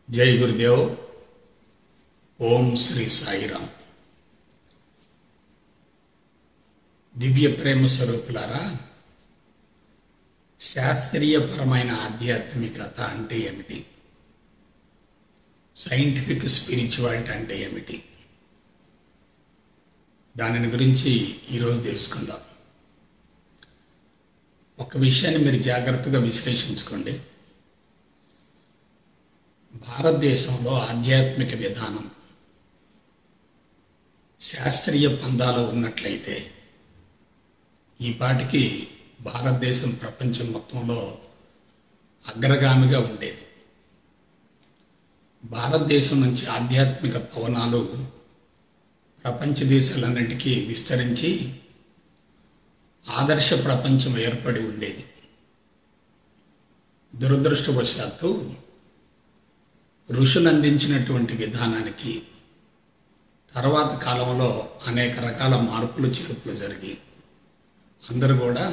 जय गुरुदेव। ओम श्री साईराम। दिव्य प्रेम स्वरूपुलारा, శాస్త్రీయపరమైన ఆధ్యాత్మికత అంటే ఏమిటి, సైంటిఫిక్ స్పిరిచువాలిటీ అంటే ఏమిటి, దానిని గురించి ఈరోజు తెలుసుకుందాం. ఒక విషయాన్ని మీరు జాగ్రత్తగా విశ్లేషించుకోండి. భారతదేశంలో ఆధ్యాత్మిక విధానం శాస్త్రీయ పందాలో ఉన్నట్లయితే ఈ పాటికి భారతదేశం ప్రపంచం మొత్తంలో అగ్రగామిగా ఉండేది. భారతదేశం నుంచి ఆధ్యాత్మిక పవనాలు ప్రపంచ దేశాలన్నింటికీ విస్తరించి ఆదర్శ ప్రపంచం ఏర్పడి ఉండేది. దురదృష్టవశాత్తు ఋషులు అందించినటువంటి విధానానికి తర్వాత కాలంలో అనేక రకాల మార్పులు చేర్పులు జరిగి అందరూ కూడా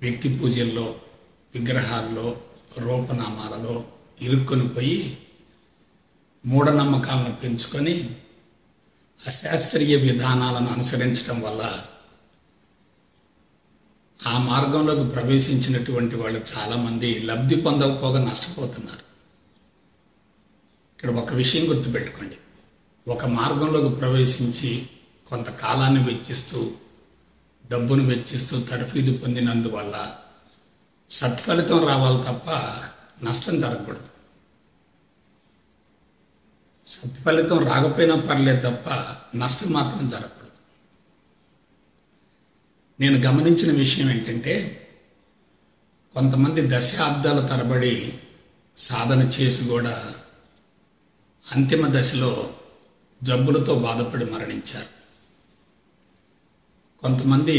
వ్యక్తి పూజల్లో, విగ్రహాల్లో, రూపనామాలలో ఇరుక్కొని పోయి మూఢనమ్మకాలను పెంచుకొని అశాస్త్రీయ విధానాలను అనుసరించడం వల్ల ఆ మార్గంలోకి ప్రవేశించినటువంటి వాళ్ళు చాలామంది లబ్ధి పొందకపోగా నష్టపోతున్నారు. ఇక్కడ ఒక విషయం గుర్తుపెట్టుకోండి. ఒక మార్గంలోకి ప్రవేశించి కొంతకాలాన్ని వెచ్చిస్తూ, డబ్బును వెచ్చిస్తూ తర్ఫీదు పొందినందువల్ల సత్ఫలితం రావాలి తప్ప నష్టం జరగకూడదు. సత్ఫలితం రాకపోయినా పర్లేదు తప్ప నష్టం మాత్రం జరగకూడదు. నేను గమనించిన విషయం ఏంటంటే, కొంతమంది దశాబ్దాల తరబడి సాధన చేసి కూడా అంతిమ దశలో జబ్బులతో బాధపడి మరణించారు. కొంతమంది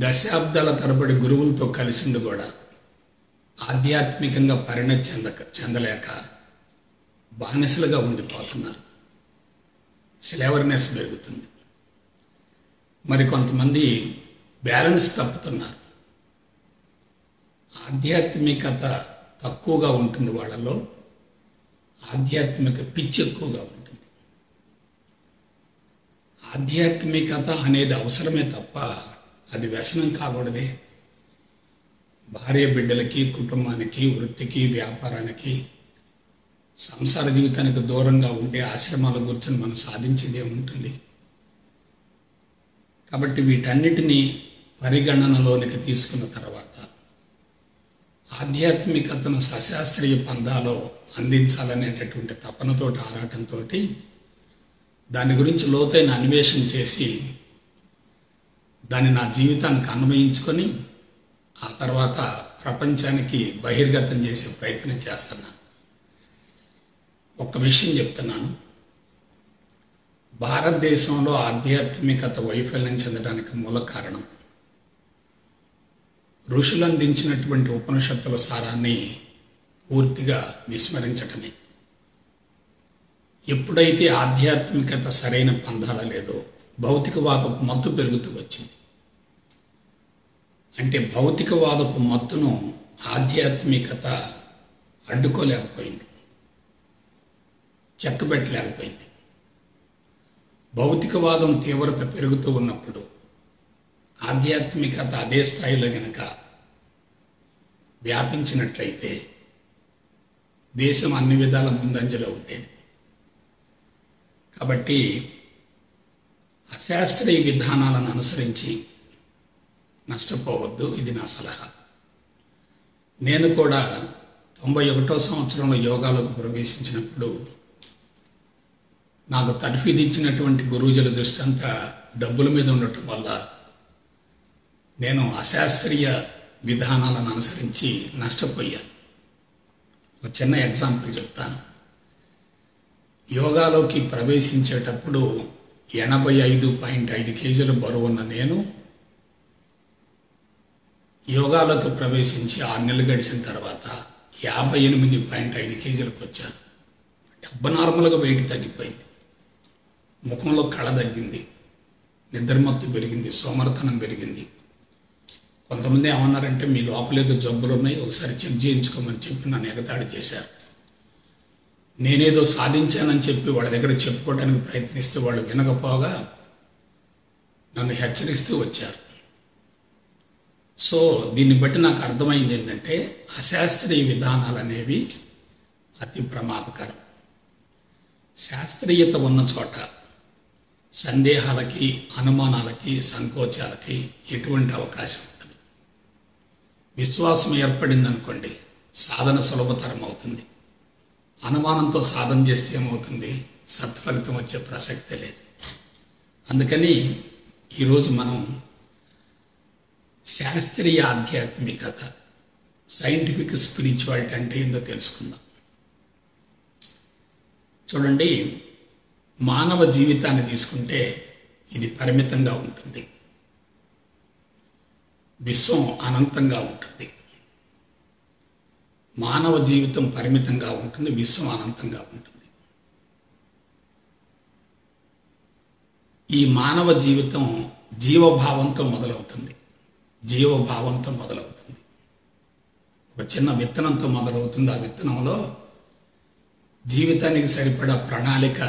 దశాబ్దాల తరబడి గురువులతో కలిసిండు కూడా ఆధ్యాత్మికంగా పరిణతి చెందలేక బానిసలుగా ఉండిపోతున్నారు. స్లేవర్నెస్ పెరుగుతుంది. మరి కొంతమంది బ్యాలెన్స్ తప్పుతున్నారు. ఆధ్యాత్మికత తక్కువగా ఉంటుంది వాళ్ళలో, ఆధ్యాత్మిక పిచ్చి ఎక్కువగా ఉంటుంది. ఆధ్యాత్మికత అనేది అవసరమే తప్ప అది వ్యసనం కాకూడదే. భార్య బిడ్డలకి, కుటుంబానికి, వృత్తికి, వ్యాపారానికి, సంసార జీవితానికి దూరంగా ఉండే ఆశ్రమాల కూర్చొని మనం సాధించేదే ఉంటుంది. కాబట్టి వీటన్నిటినీ పరిగణనలోనికి తీసుకున్న తర్వాత ఆధ్యాత్మికతను సశాస్త్రీయ పందాలో అందించాలనేటటువంటి తపనతో, ఆరాటంతో దాని గురించి లోతైన అన్వేషణ చేసి దాన్ని నా జీవితానికి అన్వయించుకొని ఆ తర్వాత ప్రపంచానికి బహిర్గతం చేసే ప్రయత్నం చేస్తున్నాను. ఒక్క విషయం చెప్తున్నాను. భారతదేశంలో ఆధ్యాత్మికత వైఫల్యం చెందడానికి మూల కారణం ఋషులు అందించినటువంటి ఉపనిషత్తుల సారాన్ని పూర్తిగా విస్మరించటమే. ఎప్పుడైతే ఆధ్యాత్మికత సరైన పందాల లేదో భౌతికవాదపు మత్తు పెరుగుతూ వచ్చింది. అంటే భౌతికవాదపు మత్తును ఆధ్యాత్మికత అడ్డుకోలేకపోయింది, చెక్కబెట్టలేకపోయింది. భౌతికవాదం తీవ్రత పెరుగుతూ ఉన్నప్పుడు ఆధ్యాత్మికత అదే స్థాయిలో గనక వ్యాపించినట్లయితే దేశం అన్ని విధాల ముందంజలో ఉండేది. కాబట్టి అశాస్త్రీయ విధానాలను అనుసరించి నష్టపోవద్దు, ఇది నా సలహా. నేను కూడా 91వ సంవత్సరంలో యోగాలోకి ప్రవేశించినప్పుడు నాకు తర్ఫీదు ఇచ్చినటువంటి గురూజుల దృష్టి అంతా డబ్బుల మీద ఉండటం వల్ల నేను అశాస్త్రీయ విధానాలను అనుసరించి నష్టపోయాను. ఒక చిన్న ఎగ్జాంపుల్ చెప్తాను. యోగాలోకి ప్రవేశించేటప్పుడు 85.5 కేజీల బరువున్న నేను యోగాలోకి ప్రవేశించి 6 నెలలు గడిచిన తర్వాత 58.5 కేజీలకు వచ్చాను. నార్మల్గా వెయిట్ తగ్గిపోయింది, ముఖంలో కళ తగ్గింది, నిద్రమత్తు పెరిగింది, సోమరతనం పెరిగింది. కొంతమంది ఏమన్నారంటే మీ లోపలేదో జబ్బులు ఉన్నాయి, ఒకసారి చెక్ చేయించుకోమని చెప్పి నన్ను ఎగతాళి చేశారు. నేనేదో సాధించానని చెప్పి వాళ్ళ దగ్గర చెప్పుకోవడానికి ప్రయత్నిస్తే వాళ్ళు వినకపోగా నన్ను హెచ్చరిస్తూ వచ్చారు. సో దీన్ని బట్టి నాకు అర్థమైంది ఏంటంటే అశాస్త్రీయ విధానాలు అనేవి అతి ప్రమాదకరం. శాస్త్రీయత ఉన్న చోట సందేహాలకి, అనుమానాలకి, సంకోచాలకి ఎటువంటి అవకాశం ఉంటుంది. విశ్వాసం ఏర్పడిందనుకోండి, సాధన సులభతరం అవుతుంది. అనుమానంతో సాధన చేస్తే ఏమవుతుంది? సత్ఫలితం వచ్చే ప్రసక్తే లేదు. అందుకని ఈరోజు మనం శాస్త్రీయ ఆధ్యాత్మికత, సైంటిఫిక్ స్పిరిచువాలిటీ అంటే ఏందో తెలుసుకుందాం. చూడండి, మానవ జీవితాన్ని తీసుకుంటే ఇది పరిమితంగా ఉంటుంది, విశ్వం అనంతంగా ఉంటుంది. మానవ జీవితం పరిమితంగా ఉంటుంది, విశ్వం అనంతంగా ఉంటుంది. ఈ మానవ జీవితం జీవభావంతో మొదలవుతుంది. ఒక చిన్న విత్తనంతో మొదలవుతుంది. ఆ విత్తనంలో జీవితానికి సరిపడా ప్రణాళిక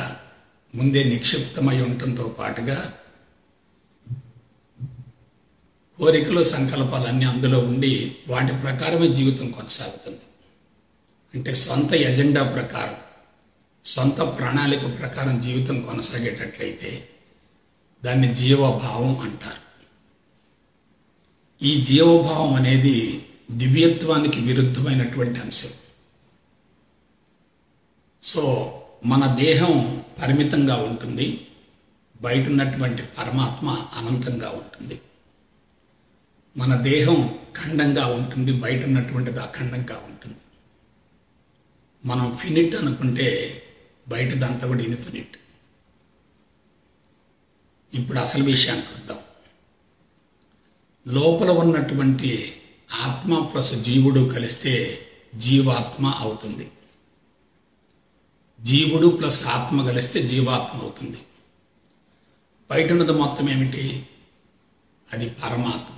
ముందే నిక్షిప్తమై ఉండటంతో పాటుగా కోరికలు, సంకల్పాలన్నీ అందులో ఉండి వాటి ప్రకారమే జీవితం కొనసాగుతుంది. అంటే సొంత ఎజెండా ప్రకారం, సొంత ప్రణాళిక ప్రకారం జీవితం కొనసాగేటట్లయితే దాన్ని జీవభావం అంటారు. ఈ జీవభావం అనేది దివ్యత్వానికి విరుద్ధమైనటువంటి అంశం. సో మన దేహం పరిమితంగా ఉంటుంది, బయట ఉన్నటువంటి పరమాత్మ అనంతంగా ఉంటుంది. మన దేహం ఖండంగా ఉంటుంది, బయట ఉన్నటువంటిది అఖండంగా ఉంటుంది. మనం ఫినిట్ అనుకుంటే బయటదంతా కూడా ఇన్ఫినిట్. ఇప్పుడు అసలు విషయానికి వద్దాం. లోపల ఉన్నటువంటి ఆత్మ ప్లస్ జీవుడు కలిస్తే జీవాత్మ అవుతుంది. జీవుడు ప్లస్ ఆత్మ కలిస్తే జీవాత్మ అవుతుంది. బయట ఉన్నది మొత్తం ఏమిటి? అది పరమాత్మ.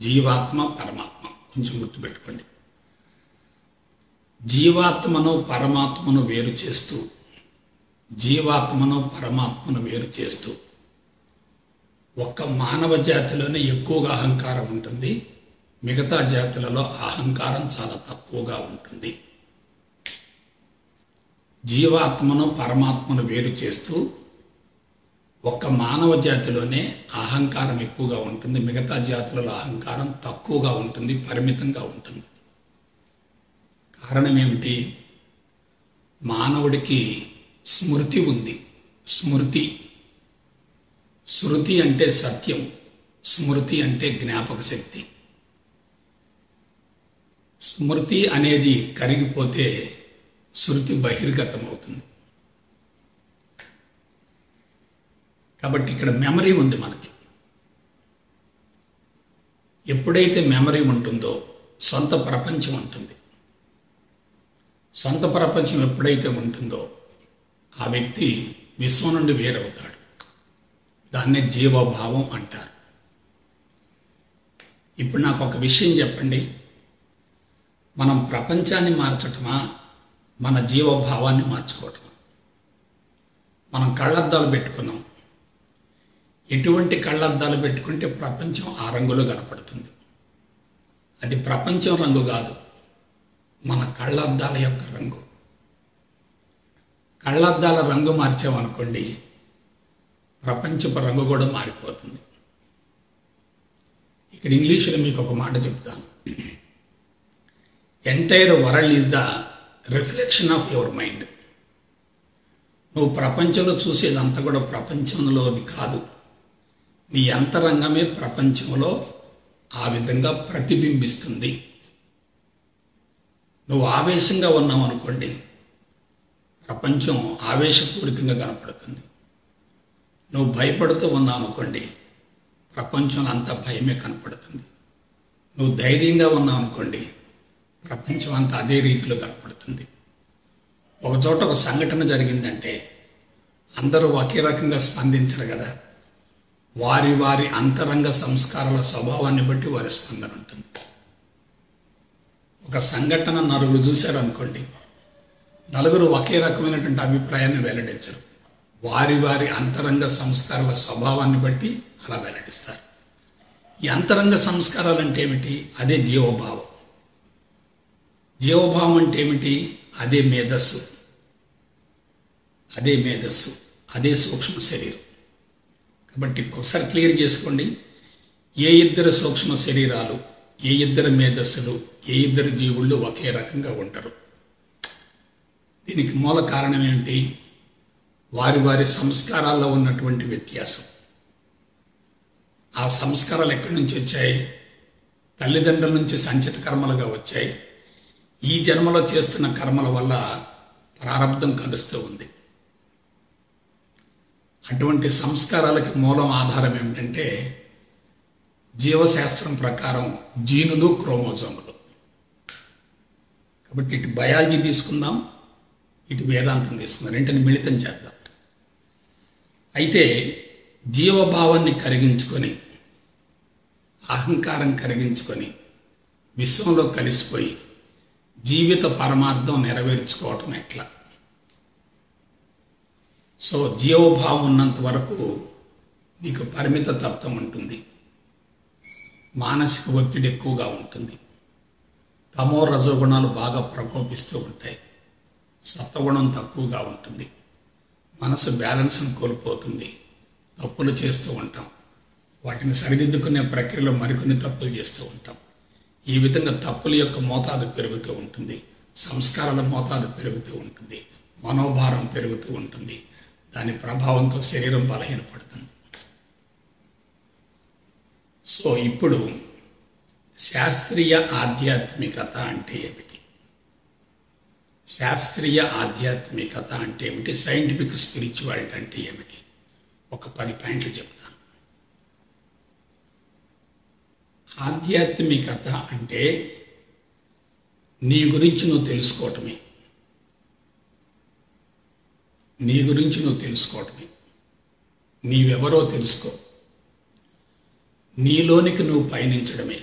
జీవాత్మ, పరమాత్మ. కొంచెం గుర్తుపెట్టుకోండి. జీవాత్మను పరమాత్మను వేరు చేస్తూ, జీవాత్మను పరమాత్మను వేరు చేస్తూ ఒక్క మానవ జాతిలోనే ఎక్కువగా అహంకారం ఉంటుంది, మిగతా జాతులలో అహంకారం చాలా తక్కువగా ఉంటుంది. జీవాత్మను పరమాత్మను వేరు చేస్తూ ఒక్క మానవ జాతిలోనే అహంకారం ఎక్కువగా ఉంటుంది, మిగతా జాతులలో అహంకారం తక్కువగా ఉంటుంది, పరిమితంగా ఉంటుంది. కారణం ఏమిటి? మానవుడికి స్మృతి ఉంది. శృతి అంటే సత్యం, స్మృతి అంటే జ్ఞాపక శక్తి. స్మృతి అనేది కరిగిపోతే శృతి బహిర్గతం అవుతుంది. కాబట్టి ఇక్కడ మెమరీ ఉంది మనకి. ఎప్పుడైతే మెమరీ ఉంటుందో సొంత ప్రపంచం ఉంటుంది. సొంత ప్రపంచం ఎప్పుడైతే ఉంటుందో ఆ వ్యక్తి విశ్వం నుండి వేరవుతాడు. దాన్నే జీవభావం అంటారు. ఇప్పుడు నాకు ఒక విషయం చెప్పండి, మనం ప్రపంచాన్ని మార్చటమా, మన జీవభావాన్ని మార్చుకోవటమా? మనం కళ్ళద్దాలు పెట్టుకున్నాం. ఎటువంటి కళ్ళద్దాలు పెట్టుకుంటే ప్రపంచం ఆ రంగులో కనపడుతుంది? అది ప్రపంచం రంగు కాదు, మన కళ్ళద్దాల యొక్క రంగు. కళ్ళద్దాల రంగు మార్చామనుకోండి, ప్రపంచపు రంగు కూడా మారిపోతుంది. ఇక్కడ ఇంగ్లీష్లో మీకు ఒక మాట చెప్తాను. Entire world is the reflection of your mind. నువ్వు ప్రపంచంలో చూసేదంతా కూడా ప్రపంచంలోది కాదు, నీ అంతరంగమే ప్రపంచంలో ఆ విధంగా ప్రతిబింబిస్తుంది. నువ్వు ఆవేశంగా ఉన్నావు అనుకోండి, ప్రపంచం ఆవేశపూరితంగా కనపడుతుంది. నువ్వు భయపడుతూ ఉన్నావు అనుకోండి, ప్రపంచంలో అంతా భయమే కనపడుతుంది. నువ్వు ధైర్యంగా ఉన్నావు అనుకోండి, ప్రపంచం అంతా అదే రీతిలో కనపడుతుంది. ఒక చోట ఒక సంఘటన జరిగిందంటే అందరూ ఒకే రకంగా స్పందించరు కదా. వారి వారి అంతరంగ సంస్కారాల స్వభావాన్ని బట్టి వారి స్పందన ఉంటుంది. ఒక సంఘటన నలుగురు చూశారు అనుకోండి, నలుగురు ఒకే రకమైనటువంటి అభిప్రాయాన్ని వెల్లడించరు. వారి వారి అంతరంగ సంస్కారాల స్వభావాన్ని బట్టి అలా వెల్లడిస్తారు. ఈ అంతరంగ సంస్కారాలు అంటే ఏమిటి? అదే జీవభావం. జీవభావం అంటే ఏమిటి? అదే మేధస్సు, అదే సూక్ష్మ శరీరం. కాబట్టి ఒకసారి క్లియర్ చేసుకోండి. ఏ ఇద్దరు సూక్ష్మ శరీరాలు, ఏ ఇద్దరు మేధస్సులు, ఏ ఇద్దరు జీవుళ్ళు ఒకే రకంగా ఉంటారు. దీనికి మూల కారణం ఏమిటి? వారి వారి సంస్కారాల్లో ఉన్నటువంటి వ్యత్యాసం. ఆ సంస్కారాలు ఎక్కడి నుంచి వచ్చాయి? తల్లిదండ్రుల నుంచి సంచిత కర్మలుగా వచ్చాయి. ఈ జన్మలో చేస్తున్న కర్మల వల్ల ప్రారంధం కలుస్తూ ఉంది. అటువంటి సంస్కారాలకి మూలం ఆధారం ఏమిటంటే జీవశాస్త్రం ప్రకారం జీనులు, క్రోమోజోములు. కాబట్టి ఇటు బయాలజీ తీసుకుందాం, ఇటు వేదాంతం తీసుకుందాం, రెంటిని మిళితం చేద్దాం. అయితే జీవభావాన్ని కరిగించుకొని, అహంకారం కరిగించుకొని విశ్వంలో కలిసిపోయి జీవిత పరమార్థం నెరవేర్చుకోవటం ఎట్లా? సో జీవభావం ఉన్నంత వరకు నీకు పరిమిత తత్వం ఉంటుంది, మానసిక ఒత్తిడి ఎక్కువగా ఉంటుంది, తమో రజోగుణాలు బాగా ప్రకోపిస్తూ ఉంటాయి, సత్వగుణం తక్కువగా ఉంటుంది, మనసు బ్యాలెన్స్ను కోల్పోతుంది, తప్పులు చేస్తూ ఉంటాం, వాటిని సరిదిద్దుకునే ప్రక్రియలో మరికొన్ని తప్పులు చేస్తూ ఉంటాం. ఈ విధంగా తప్పుల యొక్క మోతాదు పెరుగుతూ ఉంటుంది, సంస్కారాల మోతాదు పెరుగుతూ ఉంటుంది, మనోభారం పెరుగుతూ ఉంటుంది. దాని ప్రభావంతో శరీరం బలహీనపడుతుంది. సో ఇప్పుడు శాస్త్రీయ ఆధ్యాత్మికత అంటే ఏమిటి? శాస్త్రీయ ఆధ్యాత్మికత అంటే ఏమిటి? సైంటిఫిక్ స్పిరిచువాలిటీ అంటే ఏమిటి? ఒక 10 పాయింట్లు చెప్తాను. ఆధ్యాత్మికత అంటే నీ గురించి నువ్వు తెలుసుకోవటమే. నీవెవరో తెలుసుకో. నీలోనికి నువ్వు పయనించడమే.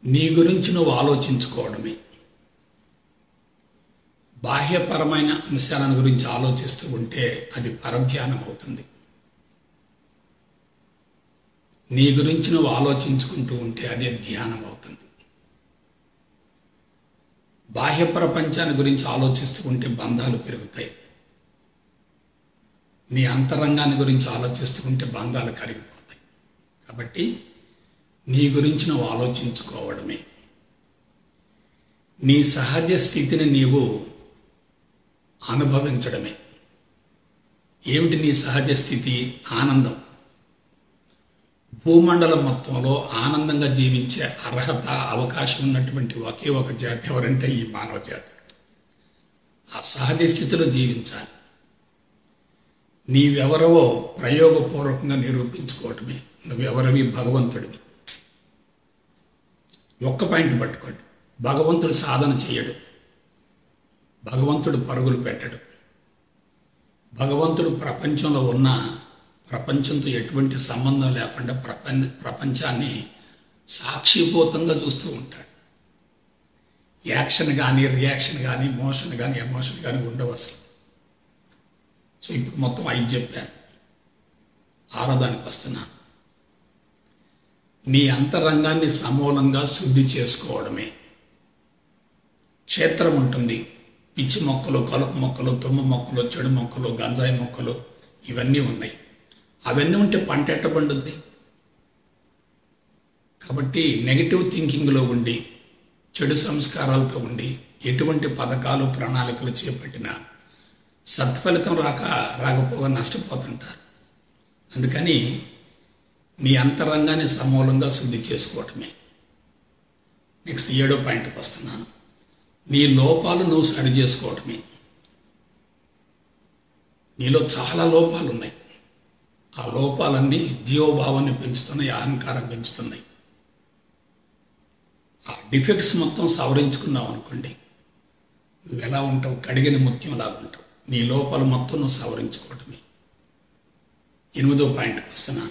నీ గురించి నువ్వు ఆలోచించుకోవడమే. బాహ్యపరమైన అంశాలను గురించి ఆలోచిస్తూ ఉంటే అది పరధ్యానం అవుతుంది. నీ గురించి నువ్వు ఆలోచించుకుంటూ ఉంటే అదే ధ్యానం అవుతుంది. బాహ్య ప్రపంచాన్ని గురించి ఆలోచిస్తూ ఉంటే బంధాలు పెరుగుతాయి. నీ అంతరంగాన్ని గురించి ఆలోచిస్తూ ఉంటే బంధాలు కరిగిపోతాయి. కాబట్టి నీ గురించి నువ్వు ఆలోచించుకోవడమే. నీ సహజ స్థితిని నీవు అనుభవించడమే. ఏమిటి నీ సహజ స్థితి? ఆనందం. భూమండలం మొత్తంలో ఆనందంగా జీవించే అర్హత, అవకాశం ఉన్నటువంటి ఒకే ఒక జాతి ఎవరంటే ఈ మానవ జాతి. ఆ సహజ స్థితిలో జీవించాలి. నీవెవరవో ప్రయోగపూర్వకంగా నిరూపించుకోవటమే. నువ్వెవరవి? భగవంతుడివి. ఒక్క పాయింట్ పట్టుకోండి. భగవంతుడు సాధన చేయడు, భగవంతుడు పరుగులు పెట్టడు. భగవంతుడు ప్రపంచంలో ఉన్న ప్రపంచంతో ఎటువంటి సంబంధం లేకుండా ప్రపంచాన్ని సాక్షిభూతంగా చూస్తూ ఉంటాడు. యాక్షన్ కానీ, రియాక్షన్ కానీ, మోషన్ కానీ, ఎమోషన్ కానీ ఉండవు అసలు. సో ఇప్పుడు మొత్తం 5 చెప్పాను. 6వ దానికి వస్తున్నాను. నీ అంతరంగాన్ని సమూలంగా శుద్ధి చేసుకోవడమే. క్షేత్రం ఉంటుంది. పిచ్చి మొక్కలు, కలుపు మొక్కలు, తుమ్మ మొక్కలు, చెడు మొక్కలు, గంజాయి మొక్కలు ఇవన్నీ ఉన్నాయి. అవన్నీ ఉంటే పంట ఎట్ట పండుద్ది? కాబట్టి నెగిటివ్ థింకింగ్లో ఉండి, చెడు సంస్కారాలతో ఉండి ఎటువంటి పథకాలు, ప్రణాళికలు చేపట్టినా సత్ఫలితం రాకపోగా నష్టపోతుంటారు. అందుకని నీ అంతరంగాన్ని సమూలంగా శుద్ధి చేసుకోవటమే. నెక్స్ట్ 7వ పాయింట్కి వస్తున్నాను. నీ లోపాలు నువ్వు సరి చేసుకోవటమే. నీలో చాలా లోపాలు ఉన్నాయి. ఆ లోపాలన్నీ జీవభావాన్ని పెంచుతున్నాయి, అహంకారం పెంచుతున్నాయి. ఆ డిఫెక్ట్స్ మొత్తం సవరించుకున్నావు అనుకోండి, నువ్వు ఎలా ఉంటావు? కడిగిన ముత్యం లాగా ఉంటావు. నీ లోపాలు మొత్తం నువ్వు సవరించుకోవటమే. 8వ పాయింట్కి వస్తున్నా.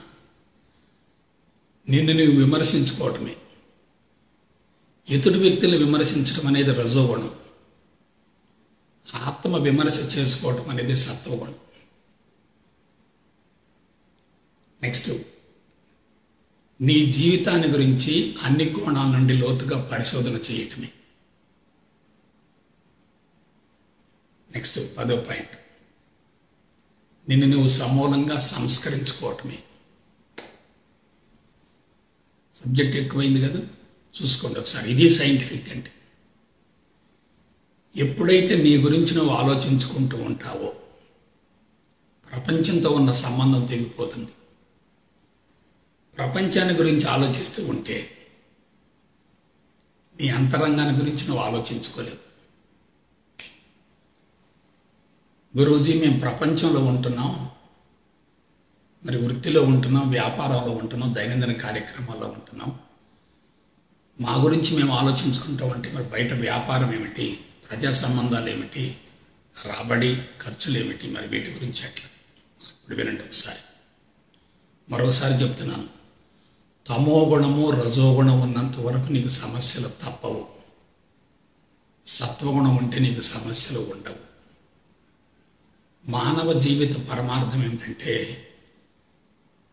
నిన్ను నువ్వు విమర్శించుకోవటమే. ఎదుటి వ్యక్తులను విమర్శించడం అనేది రజోగుణం, ఆత్మ విమర్శ చేసుకోవటం అనేది సత్వగుణం. నెక్స్ట్, నీ జీవితాన్ని గురించి అన్ని కోణాల నుండి లోతుగా పరిశోధన చేయటమే. నెక్స్ట్ 10వ పాయింట్, నిన్ను నువ్వు సమూలంగా సంస్కరించుకోవటమే. సబ్జెక్ట్ ఎక్కువైంది కదా, చూసుకోండి ఒకసారి. ఇది సైంటిఫిక్ అంటే ఎప్పుడైతే నీ గురించి నువ్వు ఆలోచించుకుంటూ ఉంటావో ప్రపంచంతో ఉన్న సంబంధం తెగిపోతుంది. ప్రపంచాన్ని గురించి ఆలోచిస్తూ ఉంటే నీ అంతరంగాన్ని గురించి నువ్వు ఆలోచించుకోలేవు. గురూజీ, మేము ప్రపంచంలో ఉంటున్నాం, మరి వృత్తిలో ఉంటున్నాం, వ్యాపారంలో ఉంటున్నాం, దైనందిన కార్యక్రమాల్లో ఉంటున్నాం, మా గురించి మేము ఆలోచించుకుంటూ ఉంటే మరి బయట వ్యాపారం ఏమిటి, ప్రజా సంబంధాలు ఏమిటి, రాబడి ఖర్చులు ఏమిటి, మరి వీటి గురించి ఎట్లా? ఇప్పుడు వినండి ఒకసారి, మరోసారి చెప్తున్నాను. తమో గుణము రజోగుణం ఉన్నంత వరకు నీకు సమస్యలు తప్పవు. సత్వగుణం ఉంటే నీకు సమస్యలు ఉండవు. మానవ జీవిత పరమార్థం ఏంటంటే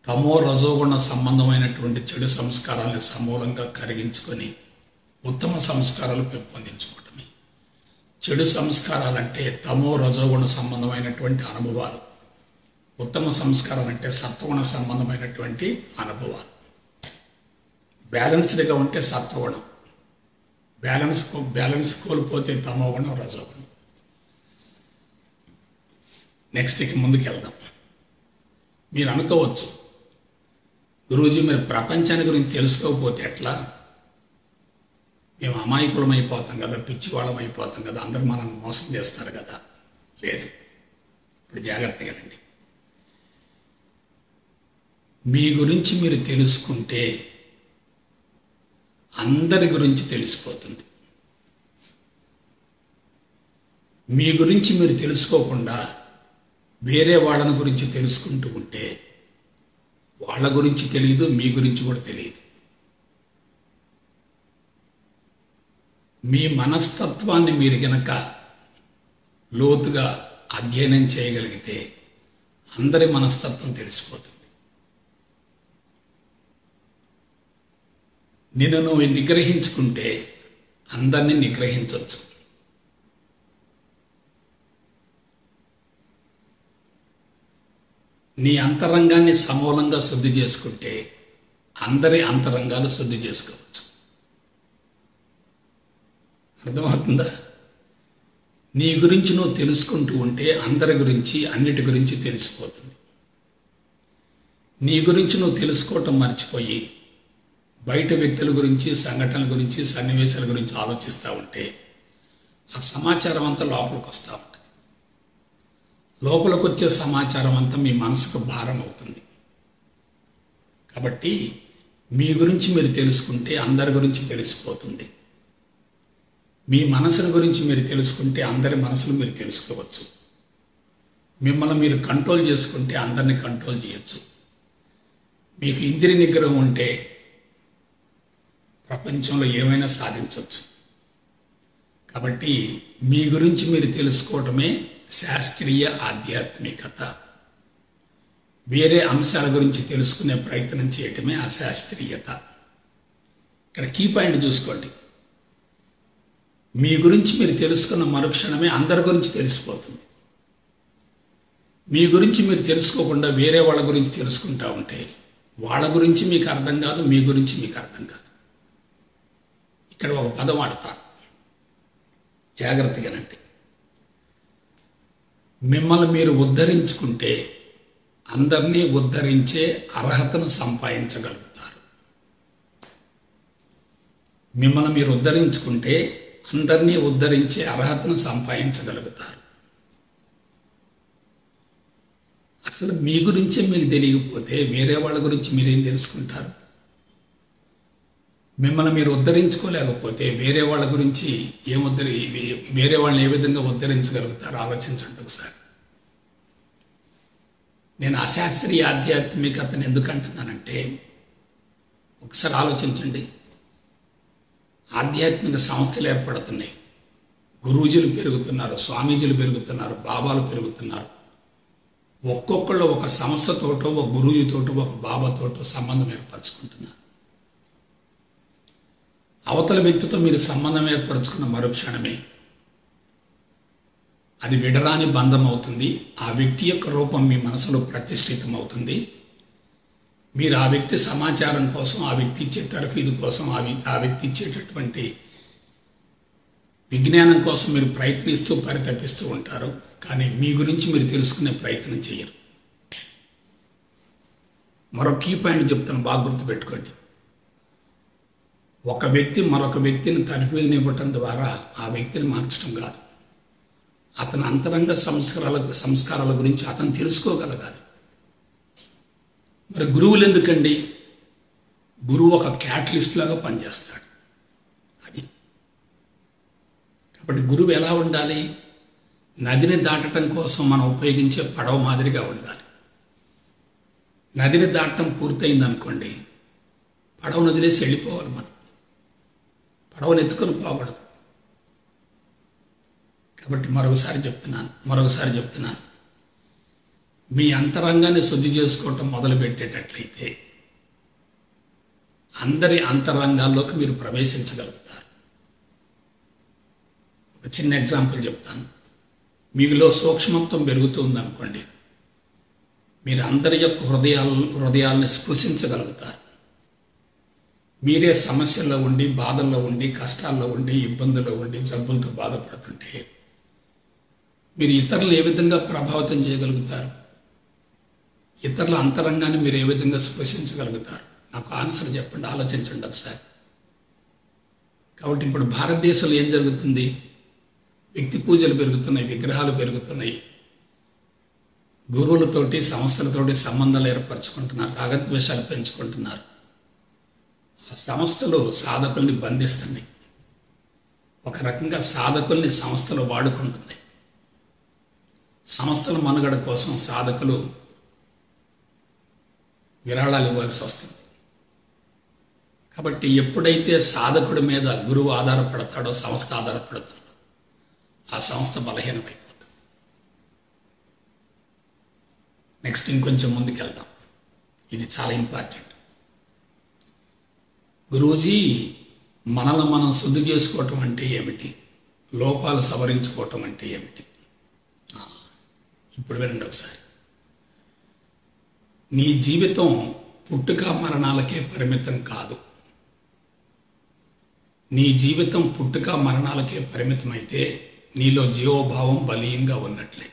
తమో రజోగుణ సంబంధమైనటువంటి చెడు సంస్కారాలను సమూలంగా కరిగించుకొని ఉత్తమ సంస్కారాలు పెంపొందించుకోవటమే. చెడు సంస్కారాలంటే తమో రజోగుణ సంబంధమైనటువంటి అనుభవాలు, ఉత్తమ సంస్కారాలంటే సత్వగుణ సంబంధమైనటువంటి అనుభవాలు. బ్యాలెన్స్డ్గా ఉంటే సత్వగుణం, బ్యాలెన్స్ కోల్పోతే తమోగుణం, రజోగుణం. నెక్స్ట్కి ముందుకు వెళ్దాం. మీరు అనుకోవచ్చు, గురూజీ మీరు ప్రపంచాన్ని గురించి తెలుసుకోకపోతే ఎట్లా, మేము అమాయకులం అయిపోతాం కదా, పిచ్చివాళ్ళం అయిపోతాం కదా, అందరూ మనం మోసం చేస్తారు కదా. లేదు, ఇప్పుడు జాగ్రత్తగా రండి. మీ గురించి మీరు తెలుసుకుంటే అందరి గురించి తెలిసిపోతుంది. మీ గురించి మీరు తెలుసుకోకుండా వేరే వాళ్ళని గురించి తెలుసుకుంటూ ఉంటే వాళ్ళ గురించి తెలియదు, మీ గురించి కూడా తెలియదు. మీ మనస్తత్వాన్ని మీరు గనక లోతుగా అధ్యయనం చేయగలిగితే అందరి మనస్తత్వం తెలిసిపోతుంది. నిన్ను నువ్వు నిగ్రహించుకుంటే అందరినీ నిగ్రహించవచ్చు. నీ అంతరంగాన్ని సమూలంగా శుద్ధి చేసుకుంటే అందరి అంతరంగాలు శుద్ధి చేసుకోవచ్చు. అర్థమవుతుందా? నీ గురించి నువ్వు తెలుసుకుంటూ ఉంటే అందరి గురించి, అన్నిటి గురించి తెలిసిపోతుంది. నీ గురించి నువ్వు తెలుసుకోవటం మర్చిపోయి బయట వ్యక్తుల గురించి, సంఘటనల గురించి, సన్నివేశాల గురించి ఆలోచిస్తూ ఉంటే ఆ సమాచారం అంతా లోపలికి వస్తూ ఉంటుంది. లోపలికి వచ్చే సమాచారం అంతా మీ మనసుకు భారం అవుతుంది. కాబట్టి మీ గురించి మీరు తెలుసుకుంటే అందరి గురించి తెలిసిపోతుంది. మీ మనసుల గురించి మీరు తెలుసుకుంటే అందరి మనసులు మీరు తెలుసుకోవచ్చు. మిమ్మల్ని మీరు కంట్రోల్ చేసుకుంటే అందరినీ కంట్రోల్ చేయొచ్చు. మీకు ఇంద్రియ నిగ్రహం ఉంటే ప్రపంచంలో ఏమైనా సాధించవచ్చు. కాబట్టి మీ గురించి మీరు తెలుసుకోవటమే శాస్త్రీయ ఆధ్యాత్మికత. వేరే అంశాల గురించి తెలుసుకునే ప్రయత్నం చేయటమే అశాస్త్రీయత. ఇక్కడ కీ పాయింట్ చూసుకోండి. మీ గురించి మీరు తెలుసుకున్న మరుక్షణమే అందరి గురించి తెలిసిపోతుంది. మీ గురించి మీరు తెలుసుకోకుండా వేరే వాళ్ళ గురించి తెలుసుకుంటా ఉంటే వాళ్ళ గురించి మీకు అర్థం కాదు, మీ గురించి మీకు అర్థం కాదు. ఇక్కడ ఒక పదం వాడతాను, జాగ్రత్తగానండి. మిమ్మల్ని మీరు ఉద్ధరించుకుంటే అందరినీ ఉద్ధరించే అర్హతను సంపాదించగలుగుతారు. మిమ్మల్ని మీరు ఉద్ధరించుకుంటే అందరినీ ఉద్ధరించే అర్హతను సంపాదించగలుగుతారు. అసలు మీ గురించే మీకు తెలియకపోతే వేరే వాళ్ళ గురించి మీరేం తెలుసుకుంటారు? మిమ్మల్ని మీరు ఉద్ధరించుకోలేకపోతే వేరే వాళ్ళ గురించి వేరే వాళ్ళని ఏ విధంగా ఉద్ధరించగలుగుతారో ఆలోచించండి ఒకసారి. నేను అశాస్త్రీయ ఆధ్యాత్మికతను ఎందుకు అంటున్నానంటే ఒకసారి ఆలోచించండి. ఆధ్యాత్మిక సంస్థలు ఏర్పడుతున్నాయి, గురూజీలు పెరుగుతున్నారు, స్వామీజీలు పెరుగుతున్నారు, బాబాలు పెరుగుతున్నారు. ఒక్కొక్కళ్ళు ఒక సంస్థతోటో, ఒక గురూజీతోటో, ఒక బాబాతోటో సంబంధం ఏర్పరచుకుంటున్నారు. అవతల వ్యక్తితో మీరు సంబంధం ఏర్పరచుకున్న మరుక్షణమే అది విడరాని బంధం అవుతుంది. ఆ వ్యక్తి యొక్క రూపం మీ మనసులో ప్రతిష్ఠితం అవుతుంది. మీరు ఆ వ్యక్తి సమాచారం కోసం, ఆ వ్యక్తి ఇచ్చే తర్ఫీదు కోసం, ఆ వ్యక్తి ఇచ్చేటటువంటి విజ్ఞానం కోసం మీరు ప్రయత్నిస్తూ పరితపిస్తూ ఉంటారు. కానీ మీ గురించి మీరు తెలుసుకునే ప్రయత్నం చేయరు. మరో కీ పాయింట్ చెప్తాను, బాగా గుర్తుపెట్టుకోండి. ఒక వ్యక్తి మరొక వ్యక్తిని తర్ఫీదునివ్వటం ద్వారా ఆ వ్యక్తిని మార్చడం కాదు, అతని అంతరంగ సంస్కారాల గురించి అతను తెలుసుకోగలగాలి. మరి గురువులు ఎందుకండి? గురువు ఒక క్యాటలిస్ట్ లాగా పనిచేస్తాడు. అది కాబట్టి గురువు ఎలా ఉండాలి? నదిని దాటడం కోసం మనం ఉపయోగించే పడవ మాదిరిగా ఉండాలి. నదిని దాటడం పూర్తయిందనుకోండి, పడవను వదిలేసి వెళ్ళిపోవాలి. మనం పడవను ఎత్తుకొని పోకూడదు. కాబట్టి మరొకసారి చెప్తున్నాను, మీ అంతరంగాన్ని శుద్ధి చేసుకోవటం మొదలుపెట్టేటట్లయితే అందరి అంతరంగాల్లోకి మీరు ప్రవేశించగలుగుతారు. ఒక చిన్న ఎగ్జాంపుల్ చెప్తాను. మీలో సూక్ష్మత్వం పెరుగుతుందనుకోండి, మీరు అందరి యొక్క హృదయాలను స్పృశించగలుగుతారు. మీరే సమస్యల్లో ఉండి, బాధల్లో ఉండి, కష్టాల్లో ఉండి, ఇబ్బందుల్లో ఉండి, జబ్బులతో బాధపడుతుంటే మీరు ఇతరులు ఏ విధంగా ప్రభావితం చేయగలుగుతారు? ఇతరుల అంతరంగాన్ని మీరు ఏ విధంగా స్పృశించగలుగుతారు? నాకు ఆన్సర్ చెప్పండి, ఆలోచించండి ఒకసారి. కాబట్టి ఇప్పుడు భారతదేశంలో ఏం జరుగుతుంది? వ్యక్తి పూజలు పెరుగుతున్నాయి, విగ్రహాలు పెరుగుతున్నాయి, గురువులతోటి సంస్థలతోటి సంబంధాలు ఏర్పరచుకుంటున్నారు, రాగద్వేషాలు పెంచుకుంటున్నారు. ఆ సంస్థలు సాధకుల్ని బంధిస్తున్నాయి. ఒక రకంగా సాధకుల్ని సంస్థలు వాడుకుంటున్నాయి. సంస్థల మనుగడ కోసం సాధకులు విరాళాలు ఇవ్వాల్సి వస్తుంది. కాబట్టి ఎప్పుడైతే సాధకుడి మీద గురువు ఆధారపడతాడో, సంస్థ ఆధారపడుతుందో, ఆ సంస్థ బలహీనమైపోతుంది. నెక్స్ట్ ఇంకొంచెం ముందుకెళ్దాం, ఇది చాలా ఇంపార్టెంట్. గురూజీ, మనల్ని మనం శుద్ధి చేసుకోవటం అంటే ఏమిటి? లోపాలు సవరించుకోవటం అంటే ఏమిటి? ఇప్పుడు వినండి ఒకసారి. నీ జీవితం పుట్టుక మరణాలకే పరిమితం కాదు. నీ జీవితం పుట్టుక మరణాలకే పరిమితమైతే నీలో జీవోభావం బలీయంగా ఉన్నట్లే.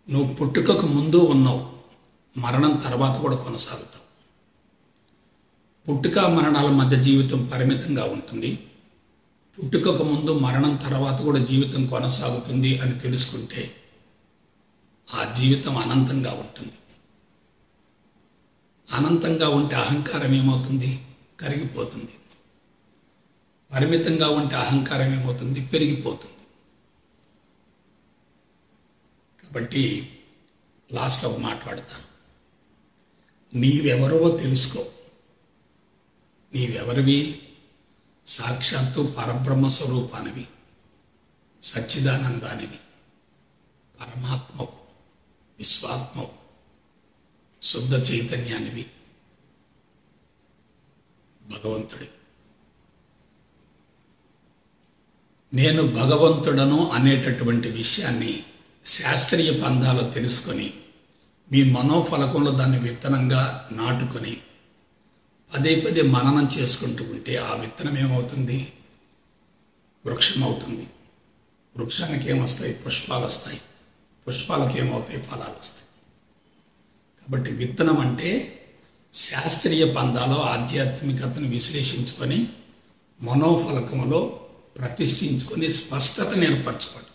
నువ్వు పుట్టుకకు ముందు ఉన్నావు, మరణం తర్వాత కూడా కొనసాగుతావు. పుట్టుక మరణాల మధ్య జీవితం పరిమితంగా ఉంటుంది. పుట్టుకకు ముందు, మరణం తర్వాత కూడా జీవితం కొనసాగుతుంది అని తెలుసుకుంటే ఆ జీవితం అనంతంగా ఉంటుంది. అనంతంగా ఉంటే అహంకారం ఏమవుతుంది? కరిగిపోతుంది. పరిమితంగా ఉంటే అహంకారం ఏమవుతుంది? పెరిగిపోతుంది. కాబట్టి లాస్ట్లో ఒక మాట్లాడతాను. నీవెవరో తెలుసుకో. నీవెవరివి? సాక్షాత్తు పరబ్రహ్మ స్వరూపానివి, సచ్చిదానందానివి, పరమాత్మవు, విశ్వాత్మవు, శుద్ధ చైతన్యానివి, భగవంతుడి. నేను భగవంతుడను అనేటటువంటి విషయాన్ని శాస్త్రీయ పంథాలో తెలుసుకొని మీ మనోఫలకంలో దాన్ని విత్తనంగా నాటుకొని పదే పదే మననం చేసుకుంటూ ఉంటే ఆ విత్తనం ఏమవుతుంది? వృక్షం అవుతుంది. వృక్షానికి ఏమొస్తాయి? పుష్పాలు వస్తాయి. పుష్పాలకు ఏమవుతాయి? ఫలాలు వస్తాయి. కాబట్టి విత్తనం అంటే శాస్త్రీయ పంథాలో ఆధ్యాత్మికతను విశ్లేషించుకొని మనోఫలకంలో ప్రతిష్ఠించుకొని స్పష్టతను ఏర్పరచుకోండి.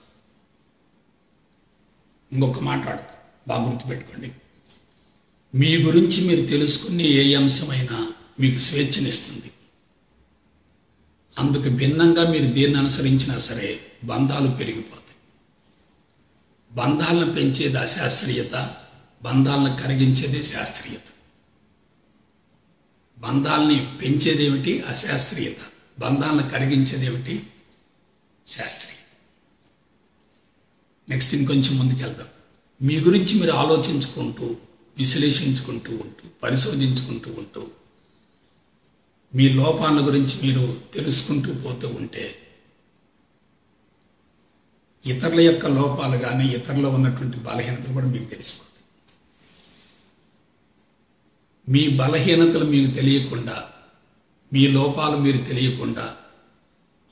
ఇంకొక మాట్లాడతాం, బాగా గుర్తుపెట్టుకోండి. మీ గురించి మీరు తెలుసుకునే ఏ అంశమైనా మీకు స్వేచ్ఛనిస్తుంది. అందుకు భిన్నంగా మీరు దేన్ని అనుసరించినా సరే బంధాలు పెరిగిపోతాయి. బంధాలను పెంచేది అశాస్త్రీయత, బంధాలను కరిగించేదే శాస్త్రీయత. బంధాలని పెంచేదేమిటి? అశాస్త్రీయత. బంధాలను కలిగించేదేమిటి? శాస్త్రీయత. నెక్స్ట్ ఇంకొంచెం ముందుకెళ్దాం. మీ గురించి మీరు ఆలోచించుకుంటూ, విశ్లేషించుకుంటూ ఉంటూ, పరిశోధించుకుంటూ ఉంటూ, మీ లోపాల గురించి మీరు తెలుసుకుంటూ పోతూ ఉంటే ఇతరుల యొక్క లోపాలు కానీ ఇతరులో ఉన్నటువంటి బలహీనతలు కూడా మీకు తెలిసిపోతాయి. మీ బలహీనతలు మీకు తెలియకుండా, మీ లోపాలు మీరు తెలియకుండా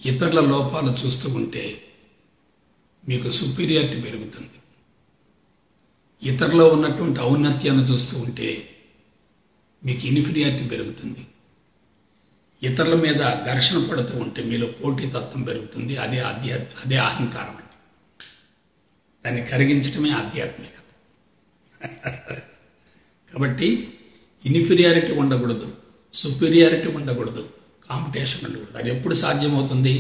ఇతరుల లోపాలు చూస్తూ ఉంటే మీకు సుపీరియారిటీ పెరుగుతుంది. ఇతరులో ఉన్నటువంటి ఔన్నత్యాన్ని చూస్తూ ఉంటే మీకు ఇన్ఫీరియారిటీ పెరుగుతుంది. ఇతరుల మీద ఘర్షణ పడుతూ ఉంటే మీలో పోటీతత్వం పెరుగుతుంది. అదే అహంకారం అండి. దాన్ని కరిగించడమే ఆధ్యాత్మికత. కాబట్టి ఇన్ఫీరియారిటీ ఉండకూడదు, సుపీరియారిటీ ఉండకూడదు, కాంపిటీషన్ ఉండకూడదు. అది ఎప్పుడు సాధ్యమవుతుంది?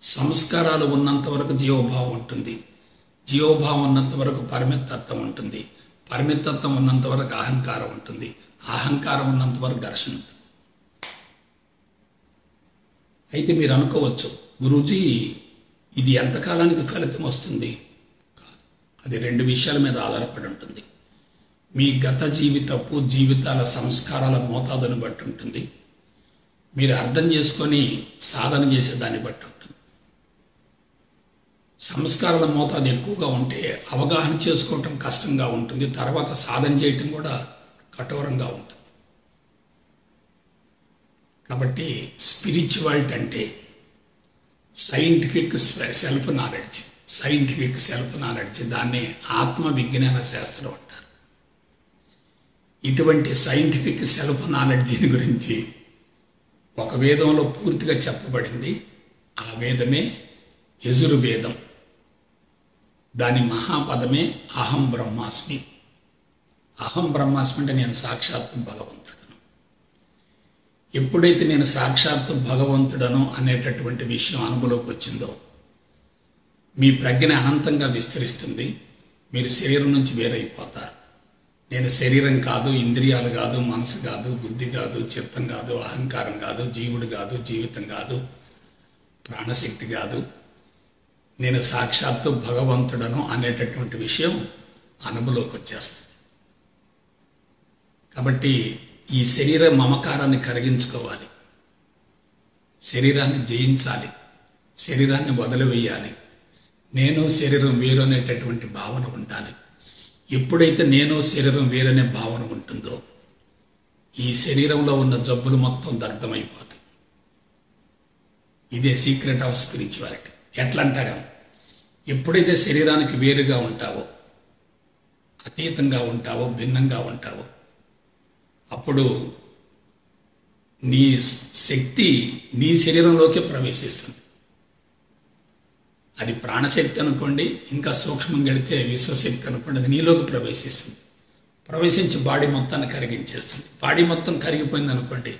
సంస్కారాలు ఉన్నంత వరకు జీవభావం ఉంటుంది. జీవభావం ఉన్నంత వరకు పరిమితత్వం ఉంటుంది. పరిమితత్వం ఉన్నంత వరకు అహంకారం ఉంటుంది. అహంకారం ఉన్నంత వరకు ఘర్షణ ఉంటుంది. అయితే మీరు అనుకోవచ్చు, గురూజీ ఇది ఎంతకాలానికి ఫలితం వస్తుంది? అది 2 విషయాల మీద ఆధారపడి ఉంటుంది. మీ గత జీవితాల సంస్కారాల మోతాదుని బట్టి ఉంటుంది. మీరు అర్థం చేసుకొని సాధన చేసే దాన్ని బట్టి ఉంటుంది. సంస్కారాల మోతాదు ఎక్కువగా ఉంటే అవగాహన చేసుకోవటం కష్టంగా ఉంటుంది. తర్వాత సాధన చేయటం కూడా కఠోరంగా ఉంటుంది. కాబట్టి స్పిరిచువాలిటీ అంటే సైంటిఫిక్ సెల్ఫ్ నాలెడ్జ్. దాన్నే ఆత్మ విజ్ఞాన శాస్త్రం అంటారు. ఇటువంటి సైంటిఫిక్ సెల్ఫ్ నాలెడ్జిని గురించి ఒక వేదంలో పూర్తిగా చెప్పబడింది. ఆ వేదమే యజుర్వేదం. దాని మహాపదమే అహం బ్రహ్మాస్మి. అహం బ్రహ్మాస్మి అంటే నేను సాక్షాత్తు భగవంతుడను. ఎప్పుడైతే నేను సాక్షాత్తు భగవంతుడను అనేటటువంటి విషయం అనుభవంలోకి వచ్చిందో మీ ప్రజ్ఞ అనంతంగా విస్తరిస్తుంది. మీరు శరీరం నుంచి వేరైపోతారు. నేను శరీరం కాదు, ఇంద్రియాలు కాదు, మనసు కాదు, బుద్ధి కాదు, చిత్తం కాదు, అహంకారం కాదు, జీవుడు కాదు, జీవితం కాదు, ప్రాణశక్తి కాదు, నేను సాక్షాత్తు భగవంతుడను అనేటటువంటి విషయం అనుభవంలోకి వచ్చేస్తుంది. కాబట్టి ఈ శరీర మమకారాన్ని కరిగించుకోవాలి, శరీరాన్ని జయించాలి, శరీరాన్ని వదిలివేయాలి. నేను శరీరం వేరు అనేటటువంటి భావన ఉండాలి. ఎప్పుడైతే నేను శరీరం వేరనే భావన ఉంటుందో ఈ శరీరంలో ఉన్న జబ్బులు మొత్తం దగ్ధమైపోతాయి. ఇదే సీక్రెట్ ఆఫ్ స్పిరిచువాలిటీ. ఎట్లా అంటారా? ఎప్పుడైతే శరీరానికి వేరుగా ఉంటావో, అతీతంగా ఉంటావో, భిన్నంగా ఉంటావో, అప్పుడు నీ శక్తి నీ శరీరంలోకి ప్రవేశిస్తుంది. అది ప్రాణశక్తి అనుకోండి, ఇంకా సూక్ష్మంగా వెళితే విశ్వశక్తి అనుకోండి, అది నీలోకి ప్రవేశిస్తుంది. ప్రవేశించి బాడీ మొత్తాన్ని కరిగించేస్తుంది. బాడీ మొత్తం కరిగిపోయింది అనుకోండి,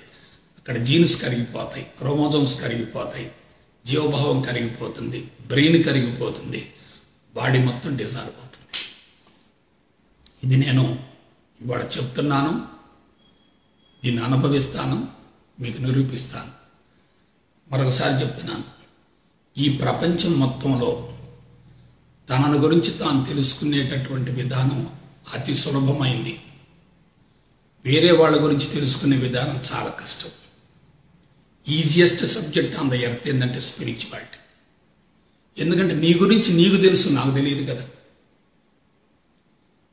అక్కడ జీన్స్ కరిగిపోతాయి, క్రోమోజోమ్స్ కరిగిపోతాయి, జీవభావం కరిగిపోతుంది, బ్రెయిన్ కరిగిపోతుంది, బాడీ మొత్తం డిజాల్వ్ అవుతుంది. ఇది నేను ఇవాళ చెప్తున్నాను, దీన్ని అనుభవిస్తాను, మీకు నిరూపిస్తాను. మరొకసారి చెప్తున్నాను, ఈ ప్రపంచం మొత్తంలో తనను గురించి తాను తెలుసుకునేటటువంటి విధానం అతి సులభమైంది. వేరే వాళ్ళ గురించి తెలుసుకునే విధానం చాలా కష్టం. Easiest subject on the earth ఏంటంటే స్పిరిచువాలిటీ. ఎందుకంటే నీ గురించి నీకు తెలుసు, నాకు తెలియదు కదా.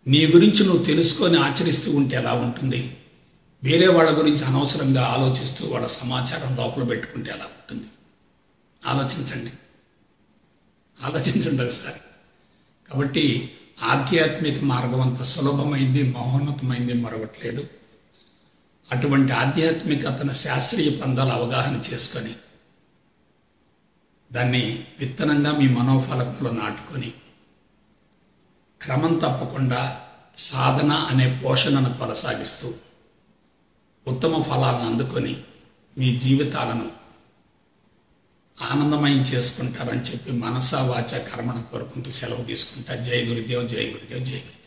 నీ గురించి నువ్వు తెలుసుకొని ఆచరిస్తూ ఉంటే ఎలా ఉంటుంది? వేరే వాళ్ళ గురించి అనవసరంగా ఆలోచిస్తూ వాళ్ళ సమాచారం లోపల పెట్టుకుంటే ఎలా ఉంటుంది? ఆలోచించండి ఒకసారి. కాబట్టి ఆధ్యాత్మిక మార్గం అంత సులభమైంది, మహోన్నతమైంది మరొకట్లేదు. అటువంటి ఆధ్యాత్మికతను శాస్త్రీయ పందాలు అవగాహన చేసుకొని దాన్ని విత్తనంగా మీ మనోఫలకంలో నాటుకొని క్రమం తప్పకుండా సాధన అనే పోషణను కొనసాగిస్తూ ఉత్తమ ఫలాలను అందుకొని మీ జీవితాలను ఆనందమయం చేసుకుంటారని చెప్పి మనసా వాచ కర్మను కోరుకుంటూ సెలవు తీసుకుంటా. జై గురుదేవ్, జై గురుదేవ్, జై గురుదేవ్.